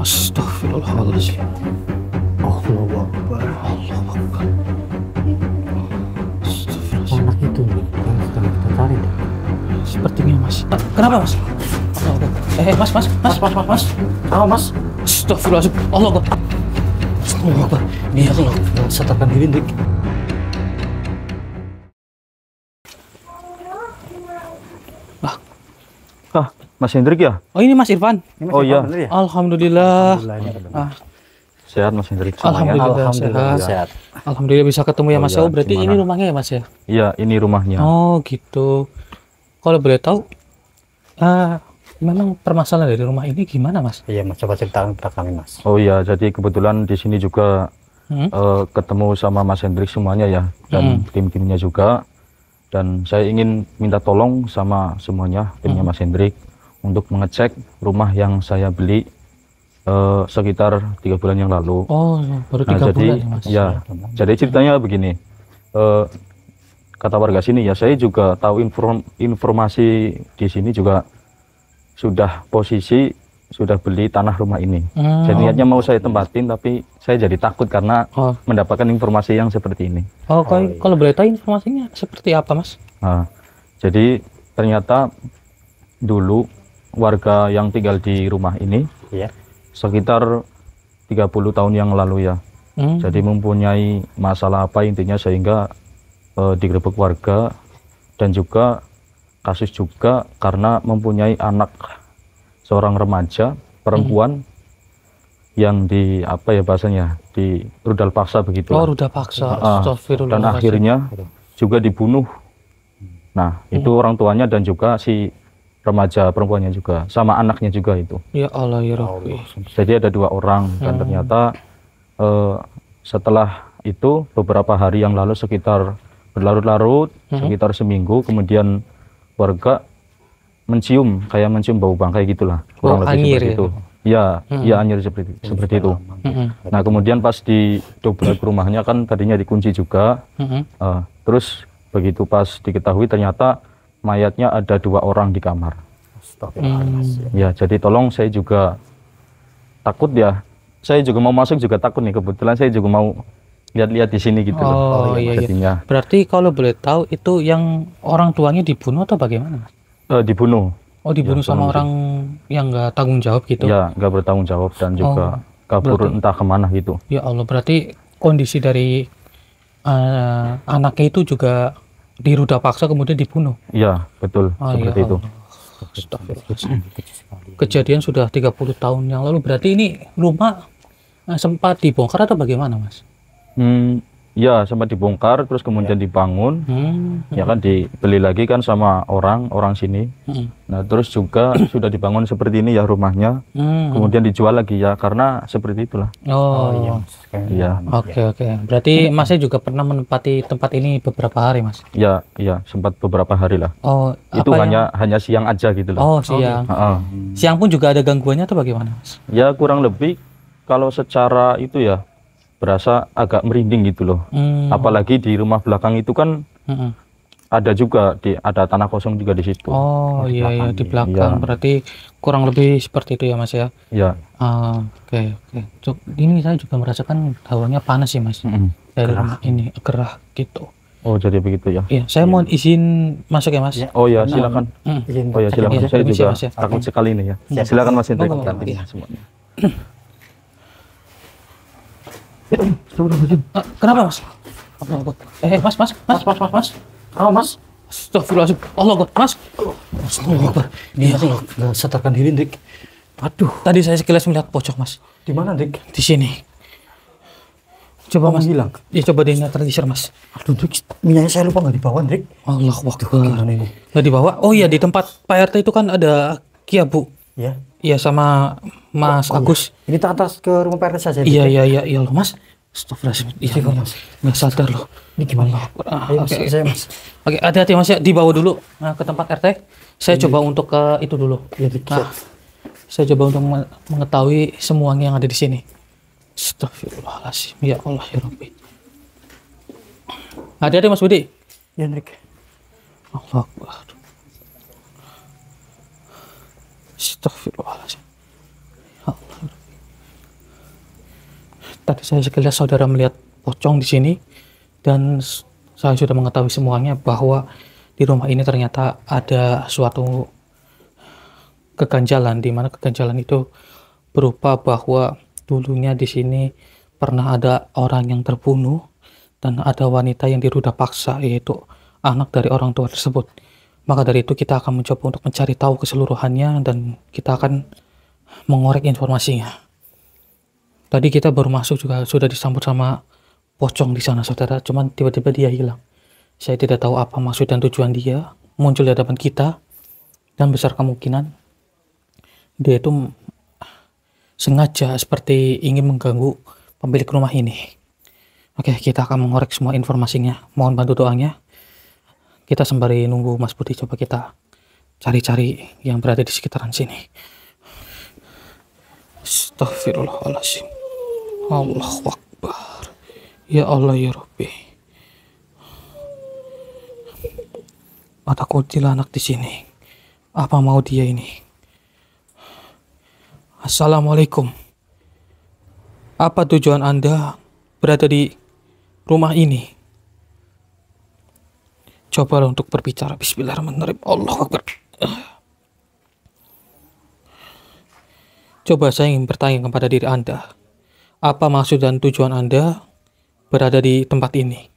Astagfirullahaladzim. Allahu Akbar. Allahu Akbar. Anak itu yang sedang kita cari. Sepertinya mas. Kenapa mas? Mas. Oh mas. Astagfirullahaladzim. Allah Akbar. Allah Akbar. Ya Allah. Setarkan diri Dik. Mas Hendrik ya? Oh ini Mas Irfan. Oh iya. Ya? Alhamdulillah. Sehat Mas Hendrik Alhamdulillah, Alhamdulillah sehat. sehat. Alhamdulillah bisa ketemu ya Oh Mas. iya, Oh berarti gimana? ini rumahnya ya Mas ya? Iya, ini rumahnya. Oh gitu. Kalau boleh tahu, memang permasalahan dari rumah ini gimana Mas? Iya mas, coba ceritakan kepada kami mas. Oh iya, jadi kebetulan di sini juga ketemu sama Mas Hendrik semuanya ya, dan tim-timnya juga. Dan saya ingin minta tolong sama semuanya, timnya Mas Hendrik, untuk mengecek rumah yang saya beli sekitar 3 bulan yang lalu. Oh baru 3 jadi, bulan ya Mas? Ya, jadi ceritanya begini. Kata warga sini ya, saya juga tahu informasi di sini juga sudah sudah beli tanah rumah ini. Jadi niatnya mau saya tempatin, tapi saya jadi takut karena mendapatkan informasi yang seperti ini. Kalau boleh tahu informasinya seperti apa Mas? Nah, jadi ternyata dulu warga yang tinggal di rumah ini sekitar 30 tahun yang lalu ya. Jadi mempunyai masalah apa intinya sehingga digerebek warga, dan juga kasus juga karena mempunyai anak seorang remaja perempuan yang di apa ya bahasanya, di rudal paksa begitu. Oh rudal paksa. Dan akhirnya juga dibunuh. Nah itu orang tuanya dan juga si remaja perempuannya juga sama anaknya juga itu. Ya Allah ya Rabbi. Jadi ada 2 orang dan ternyata setelah itu beberapa hari yang lalu sekitar berlarut-larut sekitar seminggu, kemudian warga mencium bau bangkai gitulah, kurang lebih anyir, seperti itu. Ya anyir seperti itu. Nah kemudian pas didobrak rumahnya kan tadinya dikunci juga. Terus begitu pas diketahui ternyata mayatnya ada 2 orang di kamar. Ya jadi tolong, saya juga takut ya. Saya juga mau masuk juga takut nih, kebetulan saya juga mau lihat-lihat di sini gitu loh. Iya. Berarti kalau boleh tahu itu yang orang tuanya dibunuh atau bagaimana? Dibunuh. Oh dibunuh sama orang yang nggak tanggung jawab gitu? Ya nggak bertanggung jawab dan juga kabur entah kemana gitu. Ya Allah, berarti kondisi dari anaknya itu juga diruda paksa kemudian dibunuh? Iya betul, seperti itu. Kejadian sudah 30 tahun yang lalu, berarti ini rumah sempat dibongkar atau bagaimana Mas? Ya sempat dibongkar terus kemudian dibangun. Ya kan dibeli lagi kan sama orang sini. Nah terus juga sudah dibangun seperti ini ya rumahnya. Kemudian dijual lagi ya karena seperti itulah. Iya. Oke. Berarti Masnya juga pernah menempati tempat ini beberapa hari Mas? Iya sempat beberapa hari lah. Itu hanya siang aja gitu loh. Oh siang. Siang pun juga ada gangguannya atau bagaimana Mas? Ya kurang lebih kalau secara itu ya berasa agak merinding gitu loh. Apalagi di rumah belakang itu kan ada juga ada tanah kosong juga di situ. Oh iya di belakang. Berarti kurang lebih seperti itu ya Mas ya? Iya. Oke. Ini saya juga merasakan hawanya panas sih Mas. Dari rumah ini gerah gitu. Oh jadi begitu ya? Iya. Saya mau izin masuk ya Mas? Oh ya silakan. Oh ya silakan. Saya juga takut sekali nih ya. Silakan Mas Hendrik. Semuanya. Kenapa Mas? Mas. Mas. Astagfirullahaladzim. Allah Akbar. Mas. Astagfirullah. Ya Allah, setarkan diri Dik. Aduh. Tadi saya sekilas melihat pocong Mas. Di mana Dik? Di sini. Coba Mas. Hilang. Ya coba dinetralisir Mas. Aduh Dik, minyaknya saya lupa nggak dibawa Dik. Allah Akbar. Nggak dibawa? Oh iya di tempat Pak RT itu kan ada Kia Bu. Iya. Iya sama Mas Agus. Ini tak atas ke rumah Pak RT saja. Iya loh Mas. Astagfirullahaladzim. Iya Mas. Nggak sadar loh. Ini gimana? Ayo Oke. saya Mas. Oke, hati-hati Mas ya, dibawa dulu ke tempat RT. Saya coba untuk ke itu dulu. Saya coba untuk mengetahui semuanya yang ada di sini. Astagfirullahaladzim. Ya Allah ya Rabbi. Hati-hati Mas Budi. Ya Dik. Allah Akbar. Astagfirullahaladzim. Ya Allah. tadi saya sekilas saudara melihat pocong di sini, dan saya sudah mengetahui semuanya bahwa di rumah ini ternyata ada suatu keganjalan, di mana keganjalan itu berupa bahwa dulunya di sini pernah ada orang yang terbunuh dan ada wanita yang diruda paksa, yaitu anak dari orang tua tersebut. Maka dari itu kita akan mencoba untuk mencari tahu keseluruhannya dan kita akan mengorek informasinya. Tadi kita baru masuk juga sudah disambut sama pocong di sana, saudara. Cuman tiba-tiba dia hilang. Saya tidak tahu apa maksud dan tujuan dia muncul di hadapan kita, dan besar kemungkinan dia itu sengaja seperti ingin mengganggu pemilik rumah ini. Oke, kita akan mengorek semua informasinya. Mohon bantu doanya. Kita sembari nunggu Mas Budi, coba kita cari-cari yang berada di sekitaran sini. Astagfirullahaladzim. Allahu Akbar. Ya Allah ya Rabbi. Ada kuntilanak di sini. Apa mau dia ini? Assalamualaikum. Apa tujuan Anda berada di rumah ini? Coba untuk berbicara. Bismillahirrahmanirrahim. Allahu Akbar. Coba saya ingin bertanya kepada diri Anda. Apa maksud dan tujuan Anda berada di tempat ini?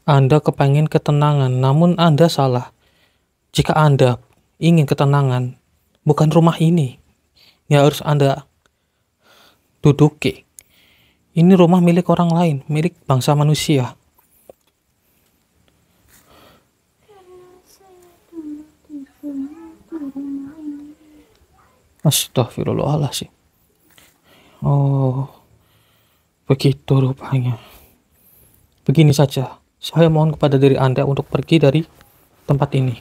Anda kepengen ketenangan, namun Anda salah. Jika Anda ingin ketenangan, bukan rumah ini yang harus Anda duduki. Ini rumah milik orang lain, milik bangsa manusia. Astagfirullahaladzim. Oh, begitu rupanya. Begini saja, saya mohon kepada diri Anda untuk pergi dari tempat ini.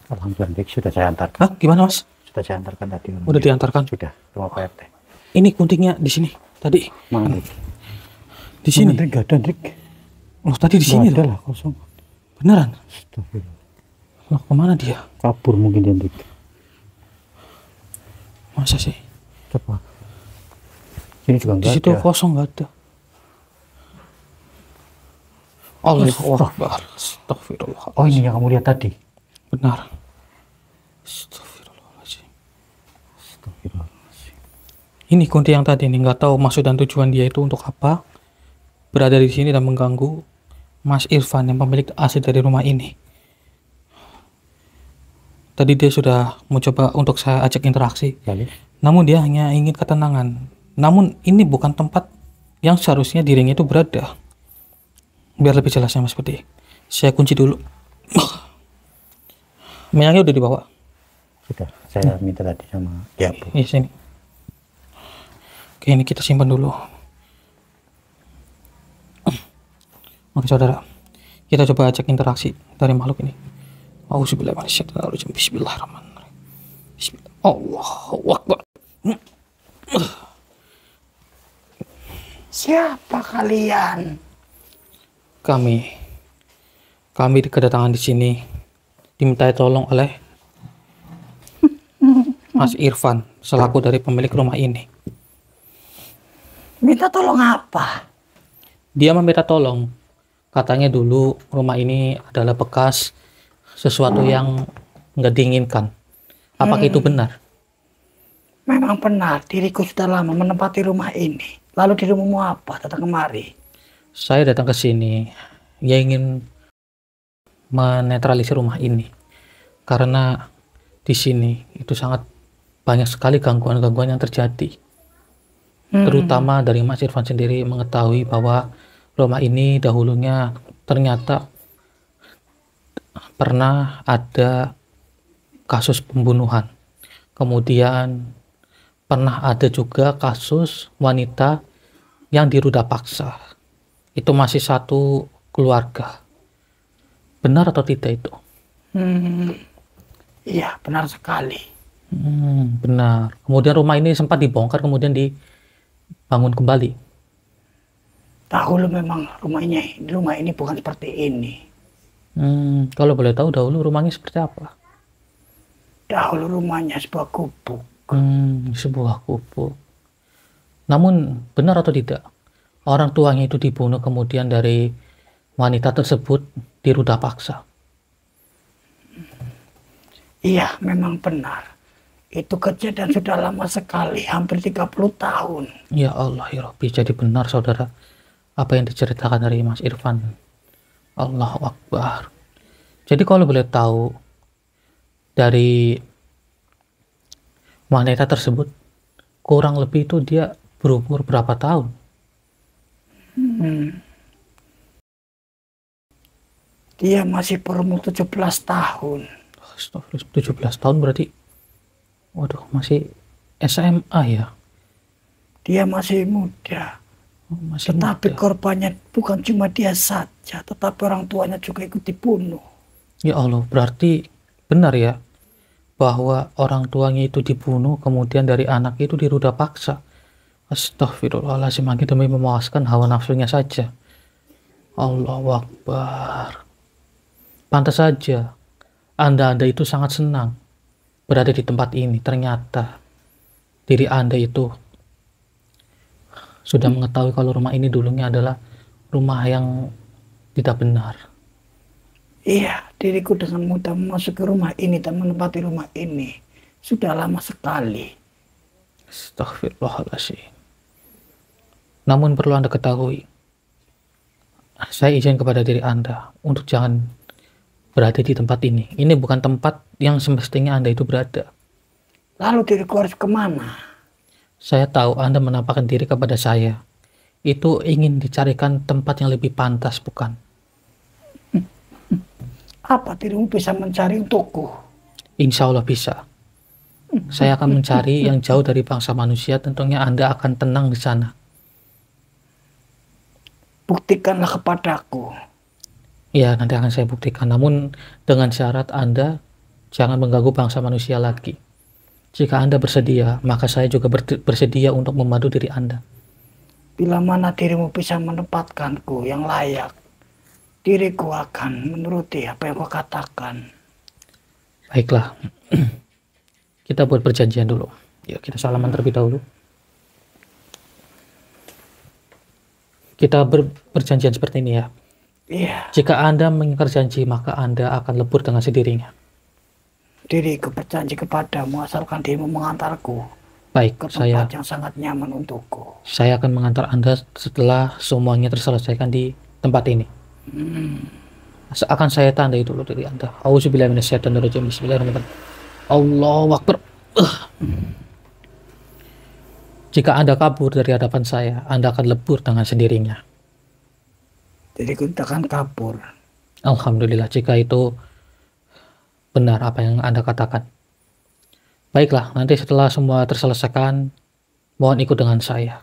Alhamdulillah, sudah saya antarkan. Hah? Gimana, Mas? Sudah saya antarkan tadi. Udah diantarkan? Sudah, rumah Pak RT. Ini kuntingnya di sini tadi. Mana? Di sini. Mana, Drik? Gak ada, Drik. Loh, tadi di sini Gak ada loh. lah, kosong. Beneran? Astagfirullah. Loh, kemana dia? Kabur mungkin dia, Drik. Masa sih? Coba. Sini juga Di nggak situ ada. kosong, nggak ada. Allahu Akbar. Astagfirullah. Oh, ini yang kamu lihat tadi. Benar. Astagfirullahaladzim. Astagfirullahaladzim. Ini kunti yang tadi nih, nggak tahu maksud dan tujuan dia itu untuk apa. Berada di sini dan mengganggu Mas Irfan yang pemilik asli dari rumah ini. Tadi dia sudah mencoba untuk saya ajak interaksi. Lalu? Namun dia hanya ingin ketenangan. Namun ini bukan tempat yang seharusnya dirinya itu berada. Biar lebih jelasnya Mas Budi, saya kunci dulu. Minyaknya udah dibawa. Sudah, saya minta tadi sama ya Bu. Iya, sini. Oke, ini kita simpan dulu. Oke saudara, kita coba ajak interaksi dari makhluk ini. Auzubillahiminasyaitonirrajim. Bismillahirrahmanirrahim. Bismillah. Allahu Akbar. Siapa kalian? Kami kedatangan di sini diminta tolong oleh Mas Irfan selaku dari pemilik rumah ini. Minta tolong apa? Dia meminta tolong, katanya dulu rumah ini adalah bekas sesuatu yang nggak diinginkan. Apakah itu benar? Memang benar, diriku sudah lama menempati rumah ini. Lalu dirimu apa datang kemari? Saya datang ke sini ya ingin menetralisir rumah ini karena di sini itu sangat banyak sekali gangguan-gangguan yang terjadi. Terutama dari Mas Irfan sendiri mengetahui bahwa rumah ini dahulunya ternyata pernah ada kasus pembunuhan. Kemudian pernah ada juga kasus wanita yang diruda paksa. Itu masih satu keluarga. Benar atau tidak itu? Iya, benar sekali. Benar. Kemudian rumah ini sempat dibongkar, kemudian dibangun kembali. Dahulu memang rumah ini bukan seperti ini. Kalau boleh tahu dahulu rumahnya seperti apa? Dahulu rumahnya sebuah gubuk. Sebuah gubuk. Namun benar atau tidak, orang tuanya itu dibunuh kemudian dari wanita tersebut diruda paksa? Iya, memang benar. Itu kejadian sudah lama sekali, hampir 30 tahun. Ya Allah ya Rabbi, jadi benar saudara apa yang diceritakan dari Mas Irfan. Allahu Akbar. Jadi kalau boleh tahu, dari wanita tersebut kurang lebih itu dia berumur berapa tahun? Dia masih berumur 17 tahun. 17 tahun berarti, waduh, masih SMA ya? Dia masih muda. Masih Tetapi muda. korbannya bukan cuma dia saja, tetapi orang tuanya juga ikut dibunuh. Ya Allah, berarti benar ya bahwa orang tuanya itu dibunuh kemudian dari anak itu diruda paksa. Astagfirullahaladzim, hanya demi memuaskan hawa nafsunya saja. Allahu Akbar. Pantas saja Anda itu sangat senang berada di tempat ini. Ternyata diri Anda itu sudah mengetahui kalau rumah ini dulunya adalah rumah yang tidak benar. Iya, diriku dengan mudah memasuki rumah ini dan menempati rumah ini. Sudah lama sekali. Astagfirullahaladzim. Namun perlu Anda ketahui, saya izin kepada diri Anda untuk jangan berada di tempat ini. Ini bukan tempat yang semestinya Anda itu berada. Lalu diriku harus kemana? Saya tahu Anda menampakkan diri kepada saya. Itu ingin dicarikan tempat yang lebih pantas, bukan? Apa dirimu bisa mencari untukku? Insya Allah bisa. Saya akan mencari yang jauh dari bangsa manusia. Tentunya Anda akan tenang di sana. Buktikanlah kepadaku. Ya, nanti akan saya buktikan. Namun dengan syarat Anda jangan mengganggu bangsa manusia lagi. Jika Anda bersedia, maka saya juga bersedia untuk memadu diri Anda. Bila mana dirimu bisa menempatkanku yang layak, diriku akan menuruti apa yang kau katakan. Baiklah. Kita buat perjanjian dulu. Yuk, kita salaman terlebih dahulu. Kita berperjanjian seperti ini ya. Iya. Jika Anda mengingkar janji, maka Anda akan lebur dengan sendirinya. Diriku berjanji kepadamu asalkan dirimu mengantarku Baik, ke tempat yang sangat nyaman untukku. saya akan mengantar Anda setelah semuanya terselesaikan di tempat ini. Akan saya tandai dulu dari Anda. Auzubillahi minasyaitonirrajim. Bismillahirrahmanirrahim. Allahu Akbar. Jika Anda kabur dari hadapan saya, Anda akan lebur dengan sendirinya. Diriku tidak akan kabur. Alhamdulillah jika itu benar apa yang Anda katakan. Baiklah, nanti setelah semua terselesaikan, mohon ikut dengan saya.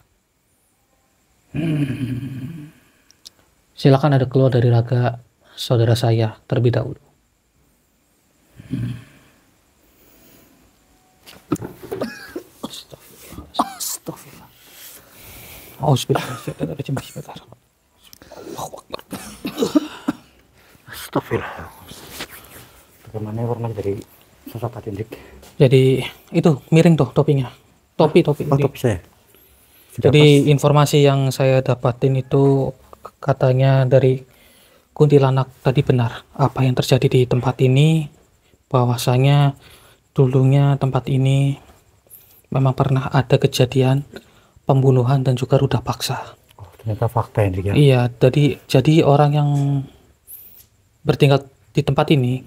Silakan Anda keluar dari raga saudara saya terlebih dahulu. Astagfirullah. Auzubillahi Astagfirullah. Bagaimana warna dari sosok Pak. Jadi itu miring tuh topinya. Topi. Oh, topi saya. Jadi informasi yang saya dapatin itu katanya dari kuntilanak tadi benar. Apa yang terjadi di tempat ini, bahwasanya dulunya tempat ini memang pernah ada kejadian pembunuhan dan juga ruda paksa. Oh, ternyata fakta ini ya. Iya, jadi orang yang bertinggal di tempat ini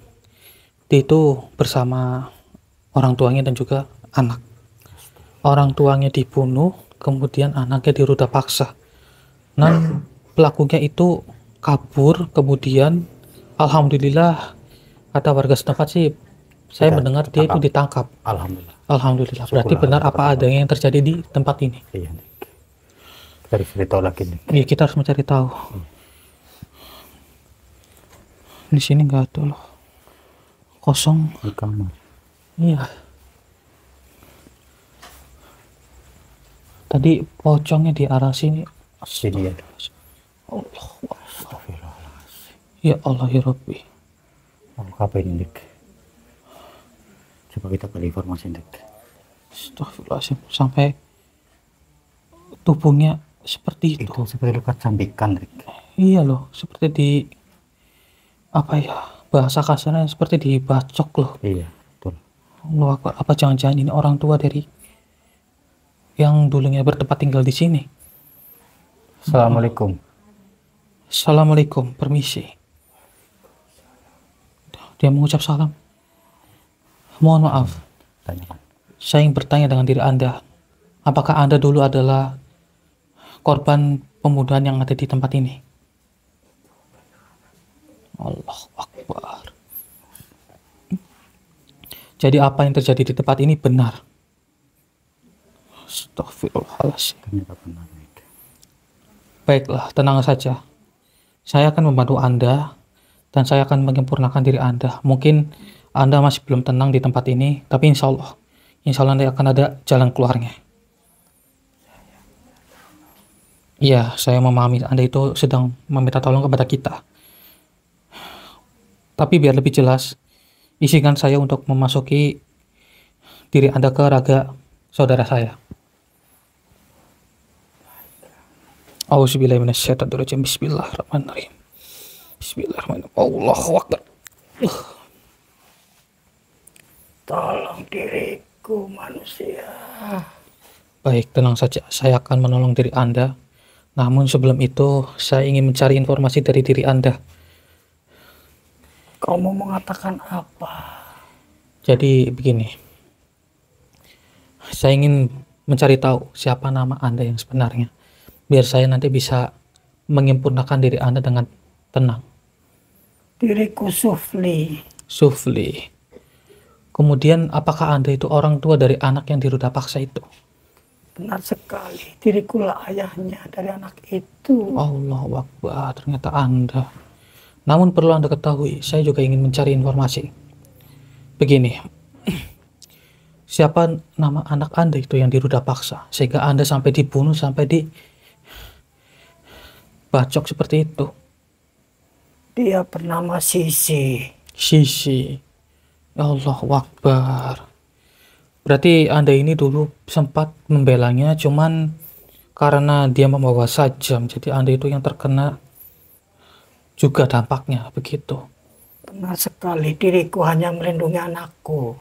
itu bersama orang tuanya dan juga anak. Orang tuanya dibunuh, kemudian anaknya diruda paksa. Dan pelakunya itu kabur, kemudian alhamdulillah kata warga setempat sih, saya mendengar dia itu ditangkap. Alhamdulillah. Berarti benar apa adanya yang terjadi di tempat ini. Iya, kita harus cari tahu lagi nih. Iya, kita harus mencari tahu. Di sini nggak ada loh, kosong. Di kamar. Iya. Tadi pocongnya di arah sini. Sini ya. Allah. Ya Allah ya Rabbi. Apa ini, Dik? Coba kita cari informasi, Dik. Astagfirullahaladzim, sampai tubuhnya seperti itu. Itu seperti luka cambikan, Dik. Iya loh, seperti di apa ya, bahasa kasarnya seperti dibacok loh. Iya, betul. Allah Akbar. Apa jangan-jangan ini orang tua dari yang dulunya bertempat tinggal di sini? Assalamualaikum. Assalamualaikum, permisi. Dia mengucap salam. Mohon maaf, Tanyakan. saya ingin bertanya dengan diri Anda. Apakah Anda dulu adalah korban pembunuhan yang ada di tempat ini? Allah Akbar. Jadi apa yang terjadi di tempat ini benar? Astagfirullahaladzim. Ternyata benar, Dik. Baiklah, tenang saja. Saya akan membantu Anda dan saya akan menyempurnakan diri Anda. Mungkin Anda masih belum tenang di tempat ini, tapi insya Allah nanti akan ada jalan keluarnya. Iya, saya memahami Anda itu sedang meminta tolong kepada kita. Tapi biar lebih jelas, izinkan saya untuk memasuki diri Anda ke raga saudara saya. Auzubillahiminasyaitonirrajim. Bismillahirrahmanirrahim. Bismillahirrahmanirrahim. Allahu Akbar. Tolong diriku, manusia. Baik, tenang saja. Saya akan menolong diri Anda. Namun sebelum itu, saya ingin mencari informasi dari diri Anda. Kau mau mengatakan apa? Jadi begini. Saya ingin mencari tahu siapa nama Anda yang sebenarnya. Biar saya nanti bisa menyempurnakan diri Anda dengan tenang. Diriku Sufli. Sufli. Kemudian apakah Anda itu orang tua dari anak yang diruda paksa itu? Benar sekali. Diriku lah ayahnya dari anak itu. Allahu Akbar, ternyata Anda. Namun perlu Anda ketahui, saya juga ingin mencari informasi. Begini, siapa nama anak Anda itu yang diruda paksa? Sehingga Anda sampai dibunuh, sampai dibacok seperti itu. Dia bernama Sisi. Sisi. Allahu Akbar. Berarti Anda ini dulu sempat membelanya, cuman karena dia membawa sajam, jadi Anda itu yang terkena juga dampaknya, begitu. Benar sekali, diriku hanya melindungi anakku.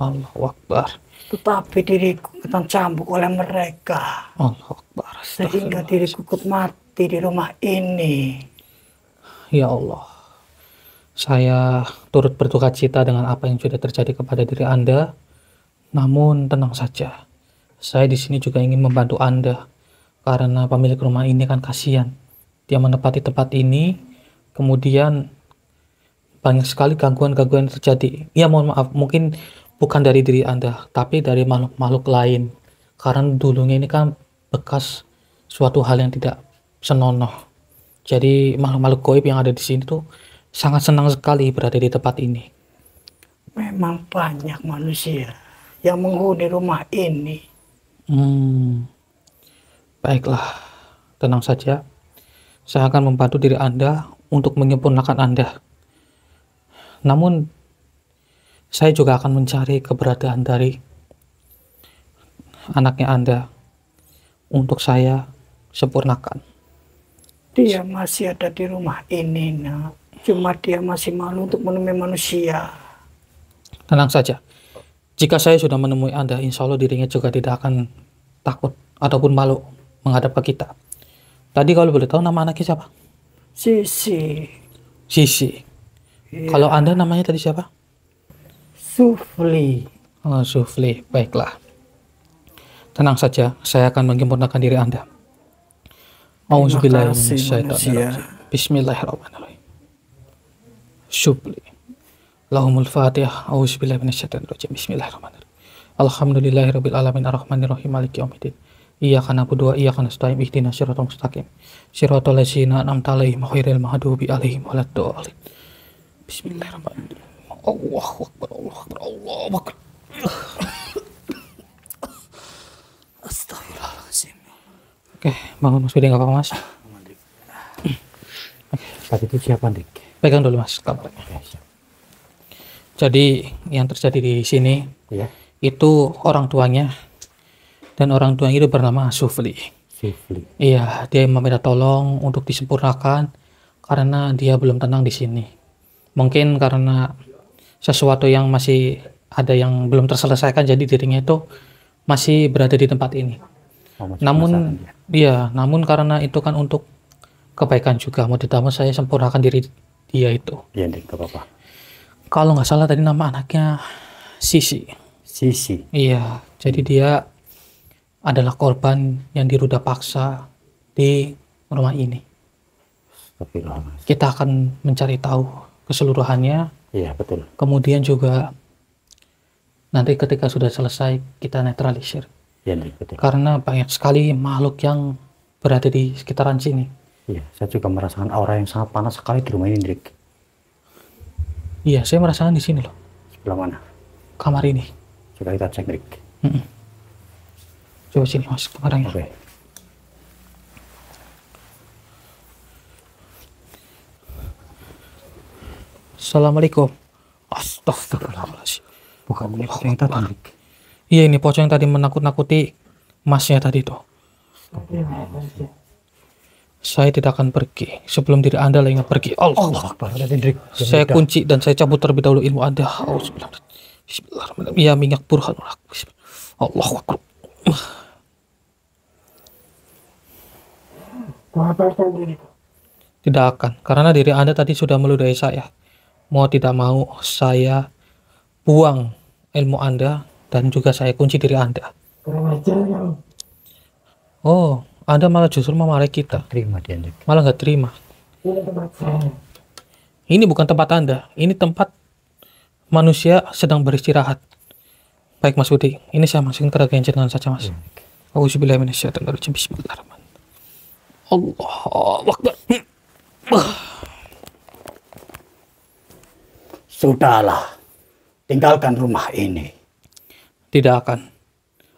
Allahu Akbar. Tetapi diriku kena cambuk oleh mereka. Allahu Akbar. Sehingga diriku ikut mati di rumah ini. Ya Allah. Saya turut berduka cita dengan apa yang sudah terjadi kepada diri Anda. Namun tenang saja. Saya di sini juga ingin membantu Anda. Karena pemilik rumah ini kan kasihan. Dia menempati tempat ini, kemudian banyak sekali gangguan-gangguan yang terjadi. Ya mohon maaf, mungkin bukan dari diri Anda, tapi dari makhluk-makhluk lain. Karena dulunya ini kan bekas suatu hal yang tidak senonoh. Jadi makhluk-makhluk gaib yang ada di sini tuh sangat senang sekali berada di tempat ini. Memang banyak manusia yang menghuni rumah ini. Baiklah, tenang saja. Saya akan membantu diri Anda untuk menyempurnakan Anda. Namun, saya juga akan mencari keberadaan dari anaknya Anda untuk saya sempurnakan. Dia masih ada di rumah ini, nak. Cuma dia masih malu untuk menemui manusia. Tenang saja. Jika saya sudah menemui Anda, insya Allah dirinya juga tidak akan takut ataupun malu menghadap ke kita. Tadi kalau boleh tahu nama anaknya siapa? Sisi. Sisi. Ya. Kalau Anda namanya tadi siapa? Sufli. Oh, Sufli. Baiklah. Tenang saja, saya akan menyempurnakan diri Anda. Auzubillahiminasyaitonirrajim. Bismillahirrahmanirrahim. Sufli. Lahumul Fatihah. Auzubillahiminasyaitonirrajim. Bismillahirrahmanirrahim. Alhamdulillahirabbil alamin arrahmanirrahim maliki yaumiddin. Iyyaka na'budu wa iyyaka nasta'in ihdinas siratal mustaqim. Siratal ladzina an'amta 'alaihim ghairil maghdubi 'alaihim waladdallin. Bismillahirrahmanirrahim. Allahu Akbar, Allahu Akbar, Allahu Akbar. Astagfirullahaladzim. Oke, bangun Mas Budi, nggak apa-apa Mas. Tadi itu siapa, Dik? Pegang dulu Mas kamarnya. Jadi yang terjadi di sini Iya. itu orang tuanya, dan orang tuanya itu bernama Sufli. Sifli. Iya, dia meminta tolong untuk disempurnakan karena dia belum tenang di sini. Mungkin karena sesuatu yang masih ada yang belum terselesaikan, jadi dirinya itu masih berada di tempat ini. masih Namun penasaran dia. namun karena itu kan untuk kebaikan juga, mau tidak mau saya sempurnakan diri dia itu. Iya Hendrik, gak apa-apa. Kalau nggak salah tadi nama anaknya Sisi. Sisi. Iya, jadi dia adalah korban yang diruda paksa di rumah ini. Astagfirullah. Kita akan mencari tahu keseluruhannya. Iya betul. Kemudian juga nanti ketika sudah selesai kita netralisir. Iya Hendrik, betul. Karena banyak sekali makhluk yang berada di sekitaran sini. Iya, saya juga merasakan aura yang sangat panas sekali di rumah ini Hendrik. Iya, saya merasakan di sini loh, Sebelah mana? kamar ini. Coba kita cek Hendrik. Coba sini mas, kamarnya. Oke. Assalamualaikum. Astagfirullahaladzim. Bukan ini pocong yang tadi Hendrik. Iya, ini pocong yang tadi menakut-nakuti masnya tadi tuh. Saya tidak akan pergi sebelum diri Anda ingin pergi. Allah Akbar. Hendrik. Saya kunci dan saya cabut terlebih dahulu ilmu Anda. Bismillahirrahmanirrahim. Ya minyak burhanul haq. Allahu Akbar. Tidak akan, karena diri Anda tadi sudah meludahi saya. Mau tidak mau saya buang ilmu Anda dan juga saya kunci diri Anda. Oh, Anda malah justru memarahi kita. Terima dia Hendrik. Malah nggak terima. Ini bukan tempat Anda, ini tempat manusia sedang beristirahat. Baik Mas Budi, ini saya masukin ke ragain jenengan saja Mas. Auzubillahiminasyaitonirrajim. Bismillahirrahmanirrahim. Allahu Akbar. Sudahlah, tinggalkan rumah ini. Tidak akan.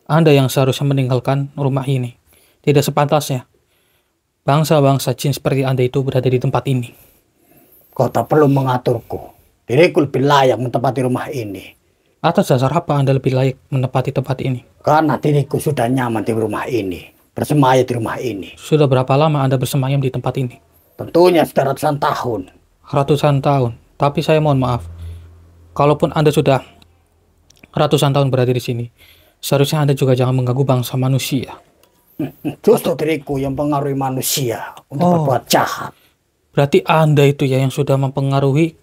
Anda yang seharusnya meninggalkan rumah ini. Tidak sepantasnya. Bangsa-bangsa jin seperti Anda itu berada di tempat ini. Kau tak perlu mengaturku. Diriku lebih layak menempati rumah ini. Atas dasar apa Anda lebih layak menempati tempat ini? Karena diriku sudah nyaman di rumah ini. Bersemayam di rumah ini. Sudah berapa lama Anda bersemayam di tempat ini? Tentunya sudah ratusan tahun. Ratusan tahun. Tapi saya mohon maaf. Kalaupun Anda sudah ratusan tahun berada di sini, seharusnya Anda juga jangan mengganggu bangsa manusia. Justru diriku yang mempengaruhi manusia untuk berbuat jahat. Berarti Anda itu ya yang sudah mempengaruhi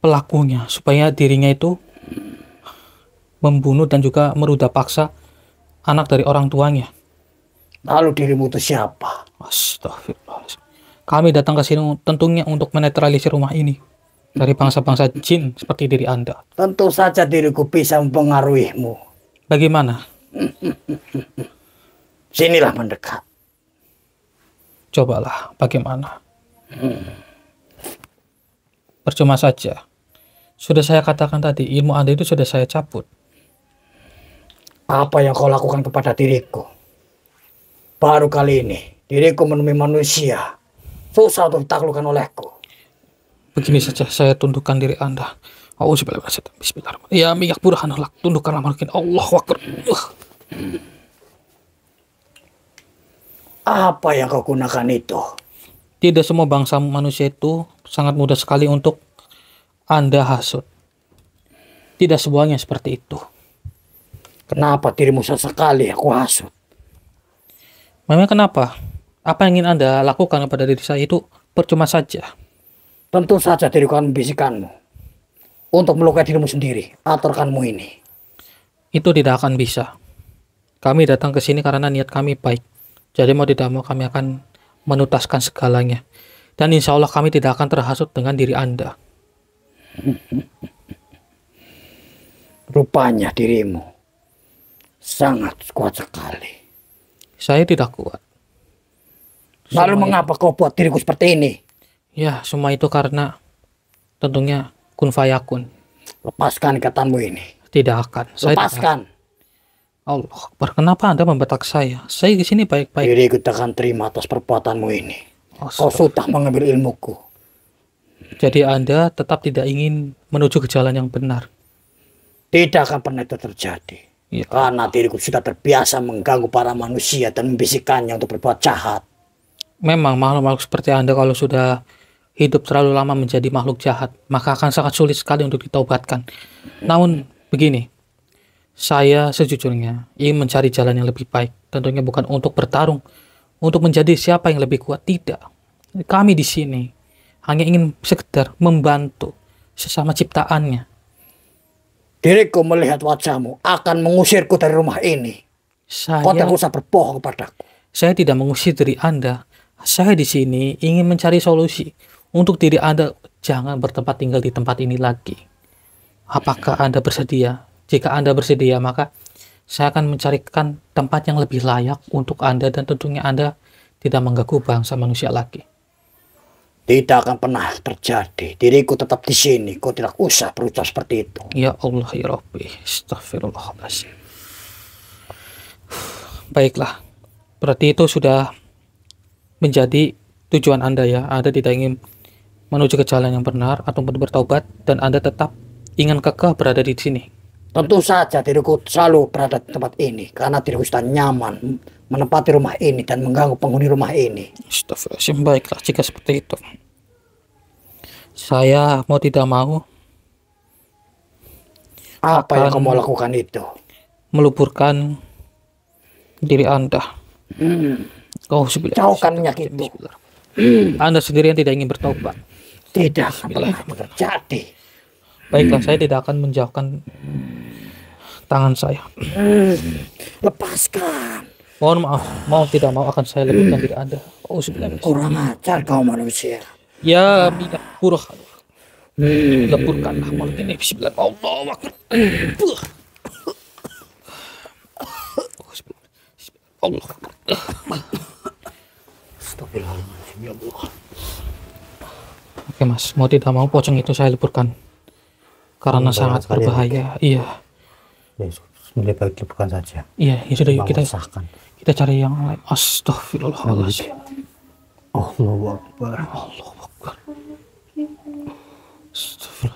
pelakunya supaya dirinya itu membunuh dan juga meruda paksa anak dari orang tuanya. Lalu dirimu itu siapa? Astagfirullahaladzim. Kami datang ke sini tentunya untuk menetralisir rumah ini dari bangsa-bangsa jin seperti diri Anda. Tentu saja diriku bisa mempengaruhimu. Bagaimana? Sinilah mendekat. Cobalah bagaimana. Percuma saja. Sudah saya katakan tadi, ilmu Anda itu sudah saya cabut. Apa yang kau lakukan kepada diriku? Baru kali ini diriku menemui manusia. Susah untuk ditaklukkan olehku. Begini saja, saya tundukkan diri Anda. Bismillahirrahmanirrahim. Ya minyak burhanul haq, tundukkanlah mungkin. Allahu Akbar. Apa yang kau gunakan itu? Tidak semua bangsa manusia itu sangat mudah sekali untuk Anda hasut. Tidak semuanya seperti itu. Kenapa dirimu sesekali aku hasut? Memang kenapa? Apa yang ingin Anda lakukan kepada diri saya itu percuma saja. Tentu saja diriku akan membisikkanmu untuk melukai dirimu sendiri atau rekanmu ini. Itu tidak akan bisa. Kami datang ke sini karena niat kami baik. Jadi mau tidak mau kami akan menutaskan segalanya. Dan insya Allah kami tidak akan terhasut dengan diri Anda. Rupanya dirimu sangat kuat sekali. Saya tidak kuat. Lalu mengapa kau buat diriku seperti ini? Ya, semua itu karena tentunya kun fayakun. Lepaskan ikatanmu ini. Tidak akan. Saya Lepaskan. Allah Akbar. Kenapa Anda membetak saya? Saya di sini baik-baik. Diriku tak akan terima atas perbuatanmu ini. Kau sudah mengambil ilmuku. Jadi Anda tetap tidak ingin menuju ke jalan yang benar. Tidak akan pernah itu terjadi. Ya. Karena diriku sudah terbiasa mengganggu para manusia dan membisikkannya untuk berbuat jahat. Memang makhluk-makhluk seperti Anda kalau sudah hidup terlalu lama menjadi makhluk jahat, maka akan sangat sulit sekali untuk ditaubatkan. Namun begini, saya sejujurnya ingin mencari jalan yang lebih baik. Tentunya bukan untuk bertarung, untuk menjadi siapa yang lebih kuat, tidak. Kami di sini hanya ingin sekedar membantu sesama ciptaannya. Diriku melihat wajahmu akan mengusirku dari rumah ini. Kau tidak usah berbohong padaku. Saya tidak mengusir diri Anda. Saya di sini ingin mencari solusi untuk diri Anda. Jangan bertempat tinggal di tempat ini lagi. Apakah Anda bersedia? Jika Anda bersedia, maka saya akan mencarikan tempat yang lebih layak untuk Anda dan tentunya Anda tidak mengganggu bangsa manusia lagi. Tidak akan pernah terjadi. Diriku tetap di sini. Kau tidak usah berucap seperti itu. Ya Allah ya Rabbi. Astagfirullahaladzim. Baiklah. Berarti itu sudah menjadi tujuan Anda ya. Anda tidak ingin menuju ke jalan yang benar atau bertaubat dan Anda tetap ingin kekeh berada di sini. Tentu saja diriku selalu berada di tempat ini karena diriku sudah nyaman menempati rumah ini dan mengganggu penghuni rumah ini. Astagfirullahaladzim. Baiklah jika seperti itu. Saya mau tidak mau apa yang kamu lakukan itu? Meluburkan diri Anda. Oh, jauhkan menyakitmu. Anda sendiri yang tidak ingin bertobat. Tidak akan pernah terjadi. Baiklah, saya tidak akan menjauhkan tangan saya. Lepaskan. Mohon maaf, mau tidak mau akan saya lepaskan diri Anda. Oh, kurang ajar kau manusia. Ya, minyak buruk. Leburkanlah mulut ini. Bismillah. Allahu Akbar. Allah. Astagfirullahaladzim ya Allah. Oke Mas, mau tidak mau pocong itu saya leburkan karena sangat berbahaya. Iya. Ya, lebih baik leburkan saja. Iya, ya sudah yuk kita cari yang lain. Astagfirullahaladzim. Allahu Akbar. Allahu Akbar.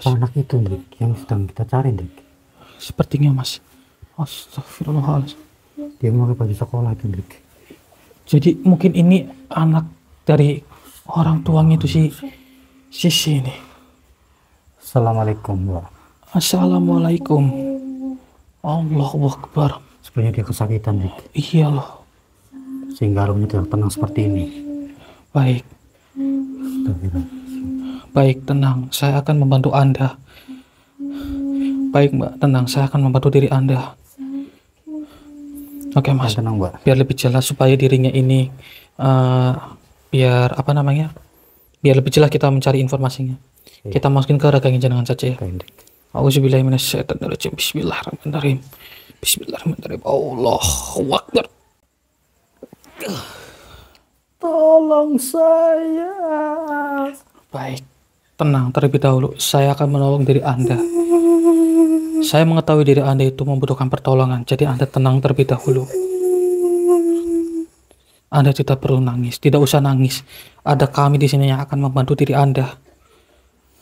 Anak itu Drik, yang sedang kita cari Drik. Sepertinya Mas. Astagfirullahaladzim. Dia memakai baju sekolah itu Drik. Jadi mungkin ini anak dari orang tuanya itu si Sisi ini. Assalamualaikum Pak. Assalamualaikum. Allahu Akbar. Sebenarnya dia kesakitan Drik. Iya loh. Sehingga rumahnya tidak tenang seperti ini. Baik. Baik, tenang. Saya akan membantu Anda. Baik, Mbak. Tenang. Saya akan membantu diri Anda. Oke, Mas. Tenang, Mbak. Biar lebih jelas supaya dirinya ini biar apa namanya? Biar lebih jelas kita mencari informasinya. Kita masukin ke raganya jenengan saja ya. Auzubillahi minasyaitonirrajim. Bismillahirrahmanirrahim. Bismillahirrahmanirrahim. Allahu Akbar. Tolong saya. Baik, tenang terlebih dahulu. Saya akan menolong diri Anda. Saya mengetahui diri Anda itu membutuhkan pertolongan. Jadi Anda tenang terlebih dahulu. Anda tidak perlu nangis. Tidak usah nangis. Ada kami di sini yang akan membantu diri Anda.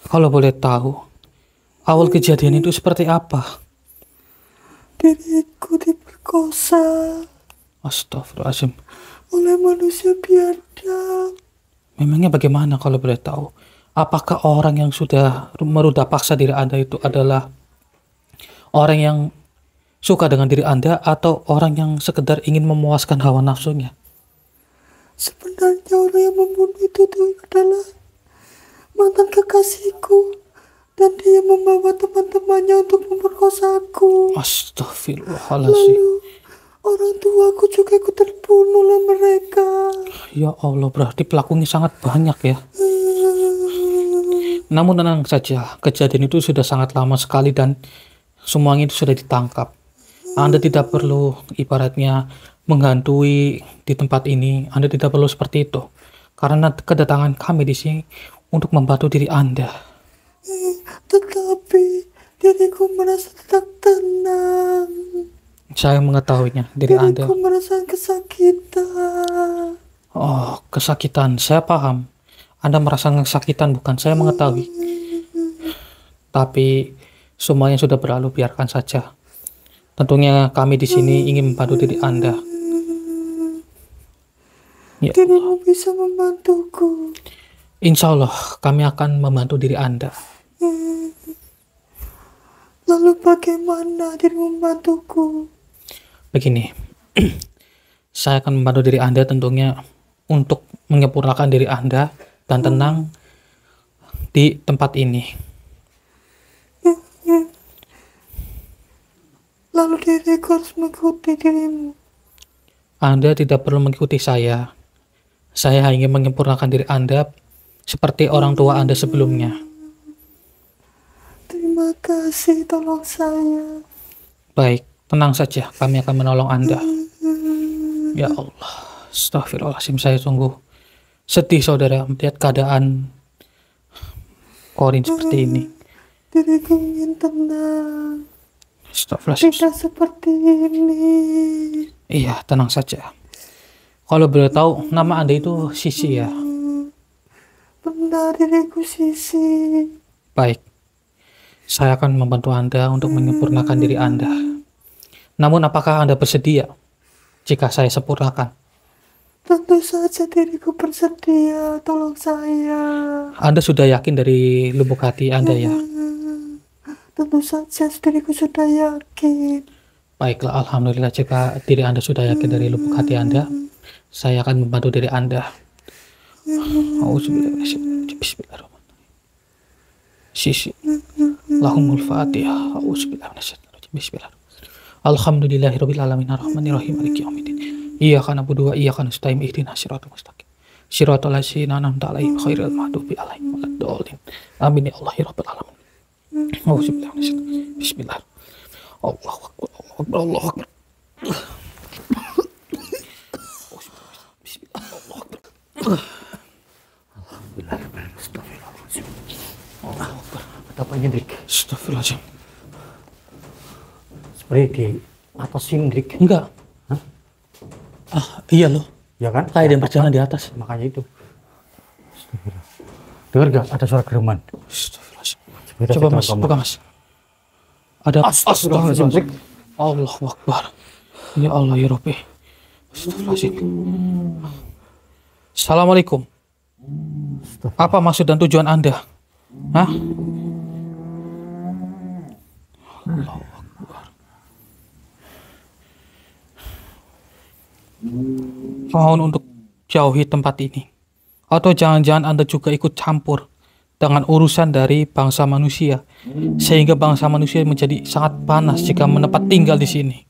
Kalau boleh tahu, awal kejadian itu seperti apa? Diriku diperkosa. Astagfirullahaladzim. Oleh manusia biadab. Memangnya bagaimana kalau boleh tahu? Apakah orang yang sudah merudah paksa diri Anda itu adalah orang yang suka dengan diri Anda atau orang yang sekedar ingin memuaskan hawa nafsunya? Sebenarnya orang yang membunuh itu adalah mantan kekasihku. Dan dia membawa teman-temannya untuk memperkosaku. Astagfirullahaladzim. Lalu orang tuaku juga ikut terbunuh oleh mereka. Ya Allah, berarti pelakunya sangat banyak ya. Namun tenang saja, kejadian itu sudah sangat lama sekali dan semuanya itu sudah ditangkap. Anda tidak perlu ibaratnya menghantui di tempat ini. Anda tidak perlu seperti itu. Karena kedatangan kami di sini untuk membantu diri Anda. Tetapi diriku merasa tidak tenang. Saya mengetahuinya diri Anda. Diriku merasa kesakitan. Oh, kesakitan. Saya paham. Anda merasa kesakitan bukan? Saya mengetahui. Tapi Semuanya sudah berlalu, biarkan saja. Tentunya kami di sini ingin membantu diri Anda. Ya, Dirimu bisa membantuku. insya Allah kami akan membantu diri Anda. Lalu bagaimana dirimu membantuku? Begini, saya akan membantu diri Anda tentunya untuk menyempurnakan diri Anda dan tenang di tempat ini. Lalu diriku harus mengikuti dirimu. Anda tidak perlu mengikuti saya. Saya hanya menyempurnakan diri Anda seperti orang tua Anda sebelumnya. Terima kasih, tolong saya. Baik, tenang saja, kami akan menolong Anda. Ya Allah, astagfirullahaladzim, saya sungguh sedih saudara melihat keadaan Korin seperti ini. Diriku ingin tenang. Astagfirullahaladzim. Tidak seperti ini. Iya, tenang saja. Kalau boleh tahu, nama Anda itu Sisi ya? Benar, diriku Sisi. Baik, saya akan membantu Anda untuk menyempurnakan diri Anda. Namun apakah Anda bersedia jika saya sempurnakan? Tentu saja diriku bersedia, tolong saya. Anda sudah yakin dari lubuk hati Anda ya? Tentu saja diriku sudah yakin. Baiklah, Alhamdulillah jika diri Anda sudah yakin dari lubuk hati Anda, saya akan membantu diri Anda. Bismillahirrahmanirrahim. Sisi. Lahumul Fatihah. Bismillahirrahmanirrahim. Alhamdulillahirabbil alamin arrahmanirrahim maliki yaumiddin. Iyyaka na'budu wa iyyaka nasta'in ihdinas siratal mustaqim. Siratal ladzina an'amta 'alaihim ghairil maghdubi 'alaihim waladdallin. Amin ya Allah ya rabbal alamin. Bismillah. Allahu akbar. Allahu akbar. Bismillah. Allahu akbar. Astagfirullahaladzim. Allahu Akbar. Ada apa ini, Drik? Astagfirullahaladzim. Seperti di atas sini, Drik. Enggak. Hah? Iya loh. Ya kan? Kayak ada yang berjalan di atas. Makanya itu. Astagfirullah. Dengar gak? Ada suara gereman. Astagfirullahaladzim. Seperti Coba ada mas, kamar. buka mas. Ada Astagfirullahaladzim, Drik. Allahu Akbar. Ya Allah ya Rabbi. Astagfirullahaladzim. Assalamualaikum. Apa maksud dan tujuan Anda? Hah? Allahu Akbar. Mohon untuk jauhi tempat ini. Atau jangan-jangan Anda juga ikut campur dengan urusan dari bangsa manusia, sehingga bangsa manusia menjadi sangat panas jika menetap tinggal di sini.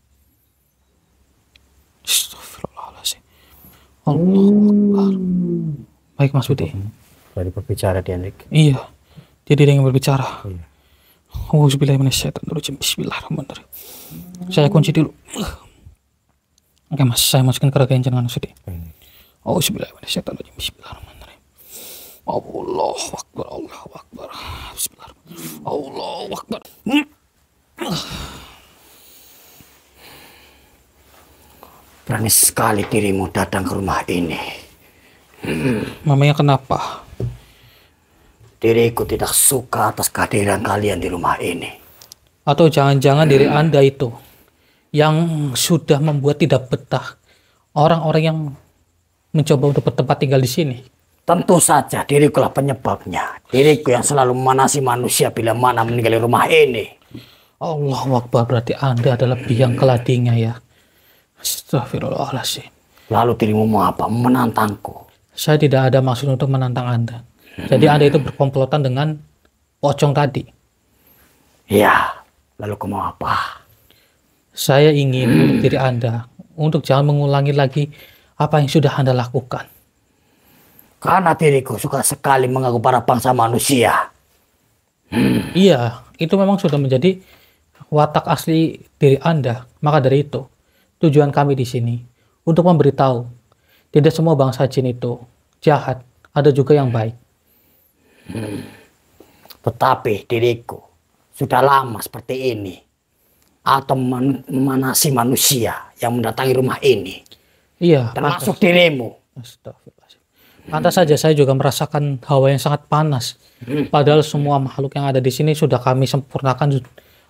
Astagfirullahaladzim. Allahu Akbar. Baik Mas Budi. Dari berbicara dia, Drik. Iya. Jadi dia yang berbicara. Iya. Auzubillahiminasyaitonirrajim. Bismillahirrahmanirrahim. Saya kunci dulu. Oke Mas, saya masukin ke rangkaian jangan Mas Budi. Auzubillahiminasyaitonirrajim. Bismillahirrahmanirrahim. Allahu Akbar, Allahu Akbar. Bismillahirrahmanirrahim. Allahu Akbar. Berani sekali dirimu datang ke rumah ini. Mamanya kenapa? Diriku tidak suka atas kehadiran kalian di rumah ini. Atau jangan-jangan diri Anda itu yang sudah membuat tidak betah orang-orang yang mencoba untuk bertempat tinggal di sini? Tentu saja dirikulah penyebabnya. Diriku yang selalu memanasi manusia bila mana meninggali rumah ini. Allahu Akbar, berarti Anda adalah biang keladinya ya. Astagfirullahaladzim. Lalu dirimu mau apa? Menantangku. Saya tidak ada maksud untuk menantang Anda. Jadi Anda itu berkomplotan dengan pocong tadi. Ya, lalu kau mau apa? Saya ingin untuk diri Anda, untuk jangan mengulangi lagi apa yang sudah Anda lakukan. Karena diriku suka sekali mengaku para bangsa manusia. Iya, itu memang sudah menjadi watak asli diri Anda. Maka dari itu, tujuan kami di sini untuk memberitahu tidak semua bangsa jin itu jahat, ada juga yang baik. Tetapi diriku sudah lama seperti ini, atau memanasi manusia yang mendatangi rumah ini, Iya, termasuk dirimu. Astagfirullahaladzim. Pantas saja saya juga merasakan hawa yang sangat panas. Padahal semua makhluk yang ada di sini sudah kami sempurnakan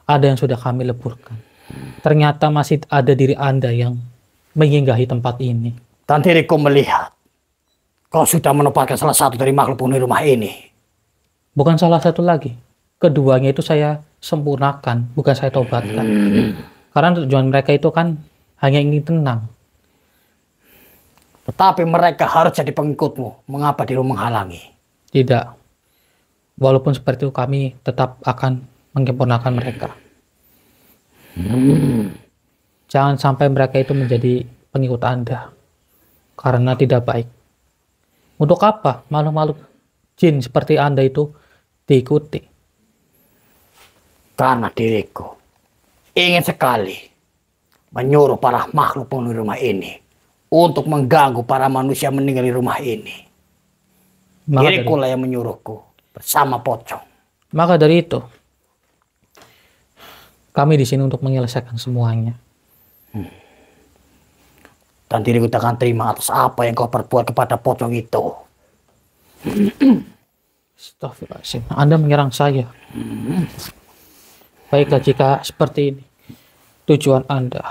ada yang sudah kami leburkan. Ternyata masih ada diri Anda yang menyinggahi tempat ini. Dan diriku melihat kau sudah menempatkan salah satu dari makhluk penghuni rumah ini. Bukan salah satu lagi. Keduanya itu saya sempurnakan, bukan saya tobatkan. Karena tujuan mereka itu kan hanya ingin tenang. Tetapi mereka harus jadi pengikutmu. Mengapa dirimu menghalangi? Tidak. Walaupun seperti itu kami tetap akan menyempurnakan mereka. Jangan sampai mereka itu menjadi pengikut Anda. Karena tidak baik. Untuk apa makhluk-makhluk jin seperti Anda itu diikuti? Karena diriku ingin sekali menyuruh para makhluk penghuni rumah ini untuk mengganggu para manusia meninggal di rumah ini. Diriku lah yang menyuruhku bersama pocong. Maka dari itu, kami di sini untuk menyelesaikan semuanya. Dan diriku tak akan terima atas apa yang kau perbuat kepada pocong itu. Astagfirullahaladzim, Anda menyerang saya. Baiklah jika seperti ini tujuan Anda.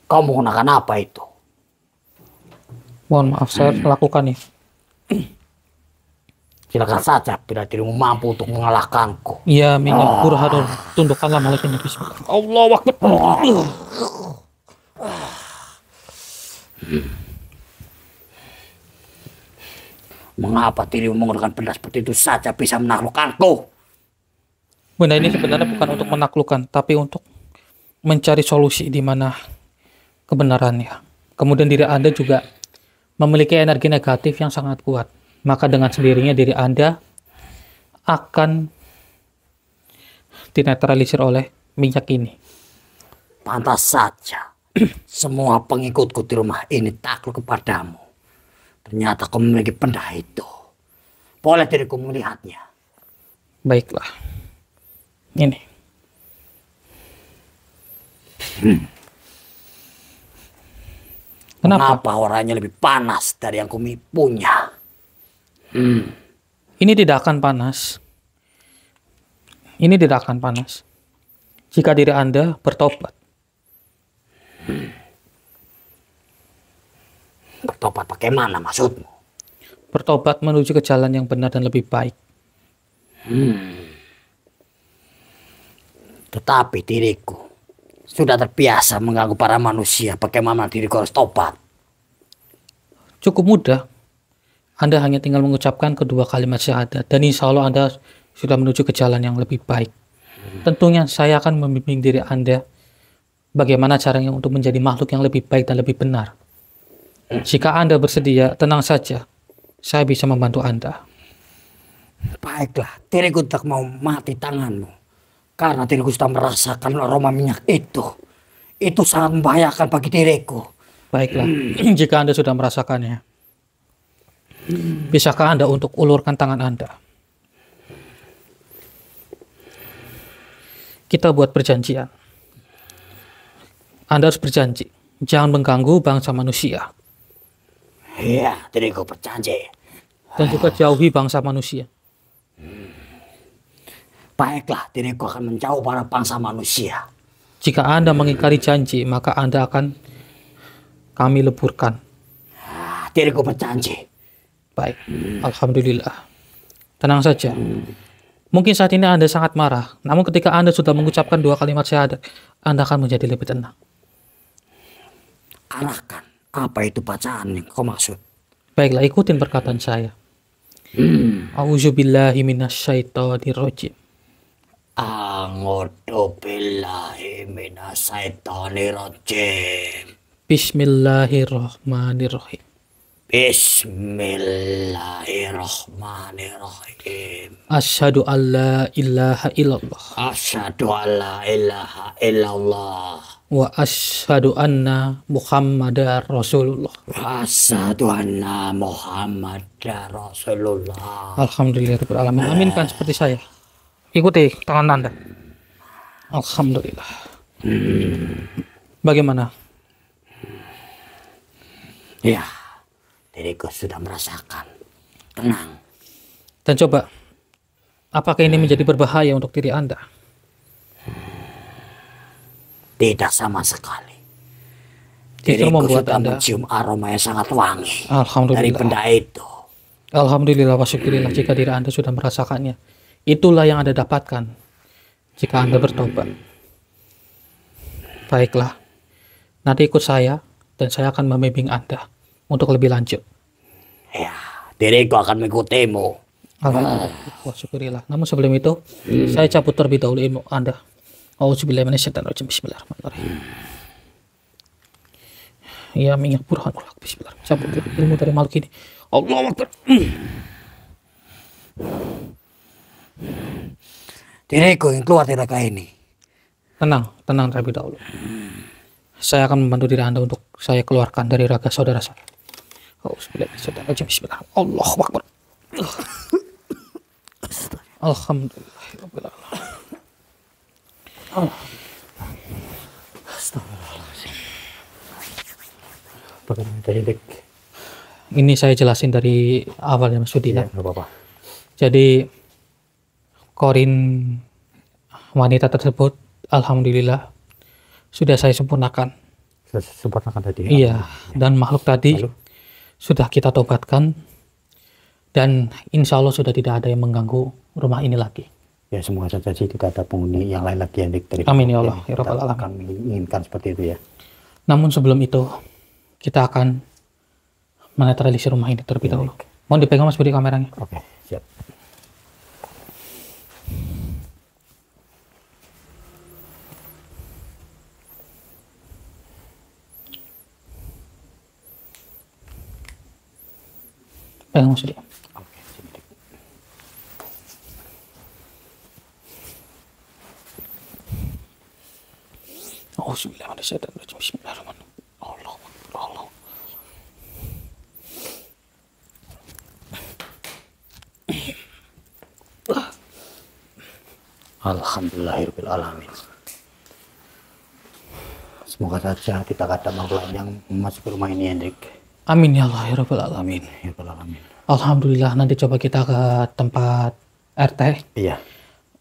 Kau menggunakan apa itu? Mohon maaf, saya lakukannya. Silakan saja bila dirimu mampu untuk mengalahkanku. Ya, minyak burhanul, tundukkanlah malaikat ini. Bismillah. Allahu Akbar. Mengapa dirimu menggunakan benda seperti itu saja bisa menaklukkanku? Benda ini sebenarnya bukan untuk menaklukkan, tapi untuk mencari solusi di mana kebenarannya. Kemudian diri Anda juga memiliki energi negatif yang sangat kuat. Maka dengan sendirinya diri Anda akan dinetralisir oleh minyak ini. Pantas saja semua pengikutku di rumah ini takluk kepadamu. Ternyata kau memiliki benda itu. Boleh diriku melihatnya? Baiklah. Ini. Kenapa warnanya lebih panas dari yang kami punya? Ini tidak akan panas. Ini tidak akan panas. Jika diri Anda bertobat. Bertobat bagaimana maksudmu? Bertobat menuju ke jalan yang benar dan lebih baik. Tetapi diriku sudah terbiasa mengganggu para manusia. Bagaimana diriku harus tobat? Cukup mudah. Anda hanya tinggal mengucapkan kedua kalimat syahadat. Dan insya Allah Anda sudah menuju ke jalan yang lebih baik. Tentunya saya akan membimbing diri Anda bagaimana caranya untuk menjadi makhluk yang lebih baik dan lebih benar. Jika Anda bersedia, tenang saja. Saya bisa membantu Anda. Baiklah, diriku tak mau mati tanganmu. Karena diriku sudah merasakan aroma minyak itu. Itu sangat membahayakan bagi diriku. Baiklah, jika Anda sudah merasakannya. Bisakah Anda untuk ulurkan tangan Anda? Kita buat perjanjian. Anda harus berjanji. Jangan mengganggu bangsa manusia. Iya, diriku berjanji. Dan juga jauhi bangsa manusia. Baiklah, diriku akan menjauh para bangsa manusia. Jika Anda mengingkari janji, maka Anda akan kami leburkan. Diriku berjanji. Baik, Alhamdulillah. Tenang saja. Mungkin saat ini Anda sangat marah. Namun ketika Anda sudah mengucapkan dua kalimat syahadat, Anda akan menjadi lebih tenang. Arahkan. Apa itu bacaan yang kau maksud? Baiklah, ikutin perkataan saya. A'udzubillahi minasyaitonirrajim. A'udzubillahi minasyaitonirrajim. Bismillahirrahmanirrahim. Bismillahirrahmanirrahim. Asyhadu an la ilaha illallah. Asyhadu an la ilaha illallah. Wa asyhadu anna Muhammadar Rasulullah. Asyhadu anna Muhammadar Rasulullah. Alhamdulillahirabbil alamin. Aminkan seperti saya. Ikuti tangan Anda. Alhamdulillah. Bagaimana? Ya, Diriku sudah merasakan. Tenang. Dan coba, apakah ini menjadi berbahaya untuk diri Anda? Tidak sama sekali. Itu Diriku membuat sudah Anda, mencium aroma yang sangat wangi dari alhamdulillah, benda itu. alhamdulillah wa syukurillah jika diri Anda sudah merasakannya. Itulah yang Anda dapatkan jika Anda bertobat. Baiklah, nanti ikut saya dan saya akan membimbing Anda untuk lebih lanjut. Ya, diriku akan mengikutimu. Alhamdulillah wa syukurillah. Namun sebelum itu, saya cabut terlebih dahulu ilmu Anda. Auzubillahi minasyaitonirrajim. Bismillahirrahmanirrahim. Ya minyak burhanul haq. Bismillahirrahmanirrahim. Cabut ilmu dari makhluk ini. Allahu Akbar. Diriku yang keluar dari raga ini. Tenang terlebih dahulu. Saya akan membantu diri Anda untuk saya keluarkan dari raga saudara saya. Auzubillahi minasyaitonirrajim. Bismillahirrahmanirrahim. Allahu Akbar. Alhamdulillah. Bagaimana tadi, Dik? Ini saya jelasin dari awal ya Mas Budi. Ya, nggak apa-apa. Jadi korin wanita tersebut alhamdulillah sudah saya sempurnakan. Sempurnakan tadi. Iya, dan makhluk tadi sudah kita tobatkan dan insya Allah sudah tidak ada yang mengganggu rumah ini lagi. Ya, semoga saja sih tidak ada penghuni yang lain lagi yang Dik. Amin ya Allah, ya Rabbal Kita Alamin. akan menginginkan seperti itu ya. Namun sebelum itu kita akan menetralisir rumah ini terlebih dahulu. Mohon dipegang Mas Budi kameranya. Oke, siap. Pegang Mas Budi. Oke, sini, Dik. Auzubillahi minasyaitonirrajim. Bismillahirrahmanirrahim. Allahu Akbar. Allah. Alhamdulillahirabbil alamin. Semoga saja tidak ada makhluk yang masuk ke rumah ini, Dik. Amin ya Allah ya Rabbal Alamin. Ya Rabbal alamin. Alhamdulillah, nanti coba kita ke tempat RT Iya.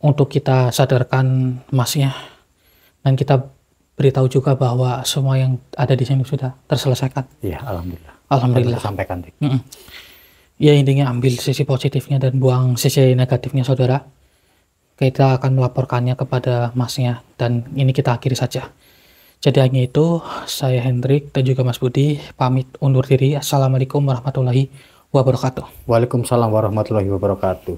untuk kita sadarkan masnya dan kita beritahu juga bahwa semua yang ada di sini sudah terselesaikan. Iya, alhamdulillah. Alhamdulillah. Saya sampaikan, Dik. Ya intinya ambil sisi positifnya dan buang sisi negatifnya saudara. Kita akan melaporkannya kepada masnya dan ini kita akhiri saja. Jadi hanya itu, saya Hendrik dan juga Mas Budi pamit undur diri. Assalamualaikum warahmatullahi wabarakatuh. Waalaikumsalam warahmatullahi wabarakatuh.